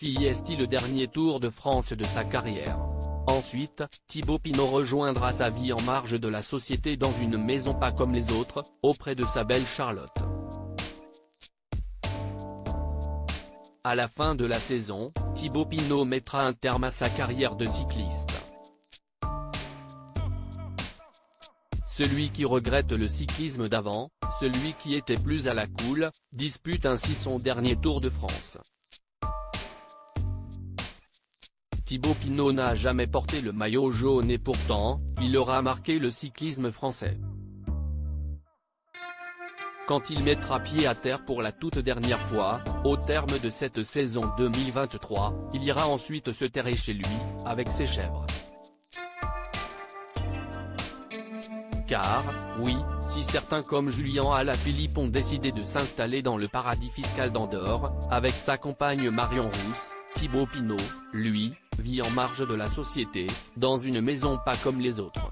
Si est le dernier Tour de France de sa carrière. Ensuite, Thibaut Pinot rejoindra sa vie en marge de la société dans une maison pas comme les autres, auprès de sa belle Charlotte. À la fin de la saison, Thibaut Pinot mettra un terme à sa carrière de cycliste. Celui qui regrette le cyclisme d'avant, celui qui était plus à la cool, dispute ainsi son dernier Tour de France. Thibaut Pinot n'a jamais porté le maillot jaune et pourtant, il aura marqué le cyclisme français. Quand il mettra pied à terre pour la toute dernière fois, au terme de cette saison 2023, il ira ensuite se terrer chez lui, avec ses chèvres. Car, oui, si certains comme Julien Alaphilippe ont décidé de s'installer dans le paradis fiscal d'Andorre, avec sa compagne Marion Rousse, Thibaut Pinot, lui, vit en marge de la société, dans une maison pas comme les autres.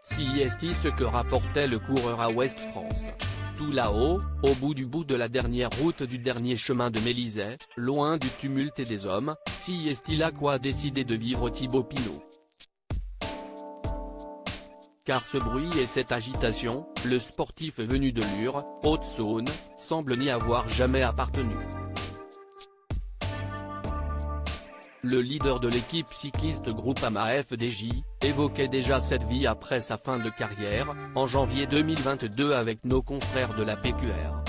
Si est ce que rapportait le coureur à Ouest France. Tout là-haut, au bout de la dernière route du dernier chemin de Mélisey, loin du tumulte et des hommes, si est-il à quoi décider de vivre Thibaut Pinot. Car ce bruit et cette agitation, le sportif venu de Lure, Haute-Saône, semble n'y avoir jamais appartenu. Le leader de l'équipe cycliste Groupama FDJ, évoquait déjà cette vie après sa fin de carrière, en janvier 2022 avec nos confrères de la PQR.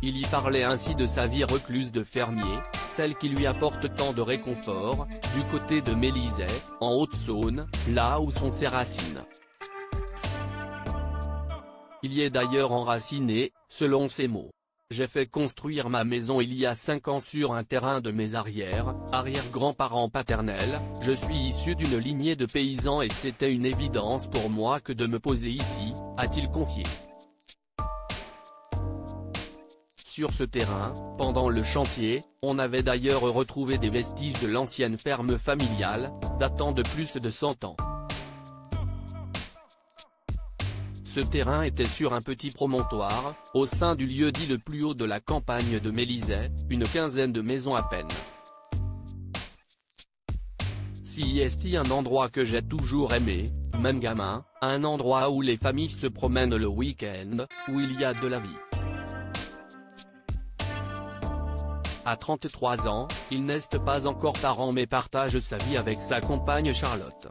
Il y parlait ainsi de sa vie recluse de fermier, celle qui lui apporte tant de réconfort, du côté de Mélisey, en Haute-Saône, là où sont ses racines. Il y est d'ailleurs enraciné, selon ses mots. J'ai fait construire ma maison il y a 5 ans sur un terrain de mes arrière-grands-parents paternels, je suis issu d'une lignée de paysans et c'était une évidence pour moi que de me poser ici, a-t-il confié. Sur ce terrain, pendant le chantier, on avait d'ailleurs retrouvé des vestiges de l'ancienne ferme familiale, datant de plus de 100 ans. Ce terrain était sur un petit promontoire, au sein du lieu-dit le plus haut de la campagne de Mélisey, une quinzaine de maisons à peine. Si est un endroit que j'ai toujours aimé, même gamin, un endroit où les familles se promènent le week-end, où il y a de la vie. À 33 ans, il n'est pas encore parent mais partage sa vie avec sa compagne Charlotte.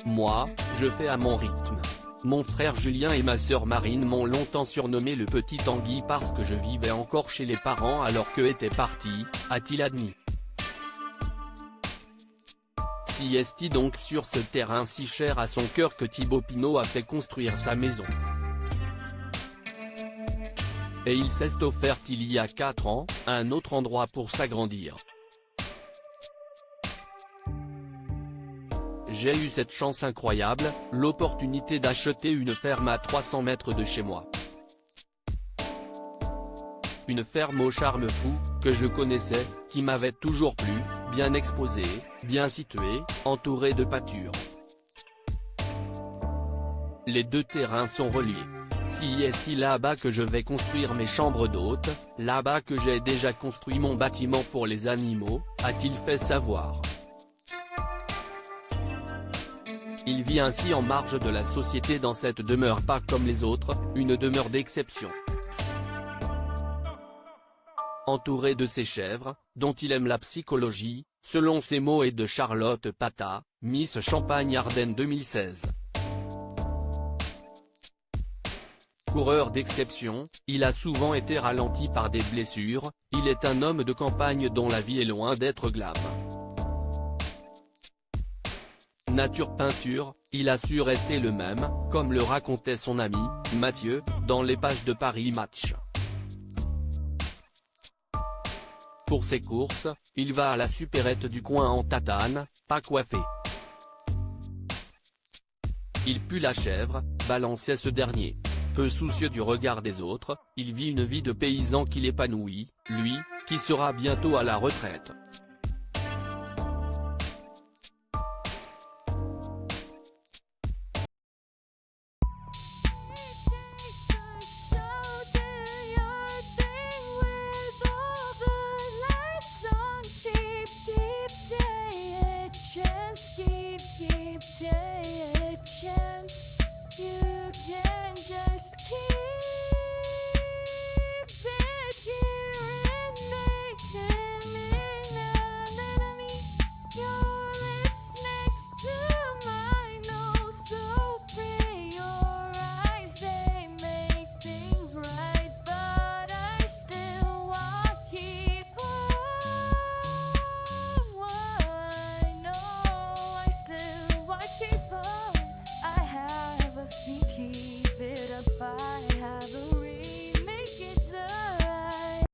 Moi, je fais à mon rythme. Mon frère Julien et ma sœur Marine m'ont longtemps surnommé le petit Tanguy parce que je vivais encore chez les parents alors qu'eux étaient partis, a-t-il admis. Si est donc sur ce terrain si cher à son cœur que Thibaut Pinot a fait construire sa maison. Et il s'est offert il y a 4 ans, un autre endroit pour s'agrandir. J'ai eu cette chance incroyable, l'opportunité d'acheter une ferme à 300 mètres de chez moi. Une ferme au charme fou, que je connaissais, qui m'avait toujours plu, bien exposée, bien située, entourée de pâtures. Les deux terrains sont reliés. Si est là-bas que je vais construire mes chambres d'hôtes, là-bas que j'ai déjà construit mon bâtiment pour les animaux, a-t-il fait savoir. Il vit ainsi en marge de la société dans cette demeure pas comme les autres, une demeure d'exception. Entouré de ses chèvres, dont il aime la psychologie, selon ses mots et de Charlotte Pata, Miss Champagne-Ardenne 2016. Coureur d'exception, il a souvent été ralenti par des blessures, il est un homme de campagne dont la vie est loin d'être glam. Nature peinture, il a su rester le même, comme le racontait son ami, Mathieu, dans les pages de Paris Match. Pour ses courses, il va à la supérette du coin en tatane, pas coiffé. Il pue la chèvre, balançait ce dernier. Peu soucieux du regard des autres, il vit une vie de paysan qui l'épanouit, lui, qui sera bientôt à la retraite.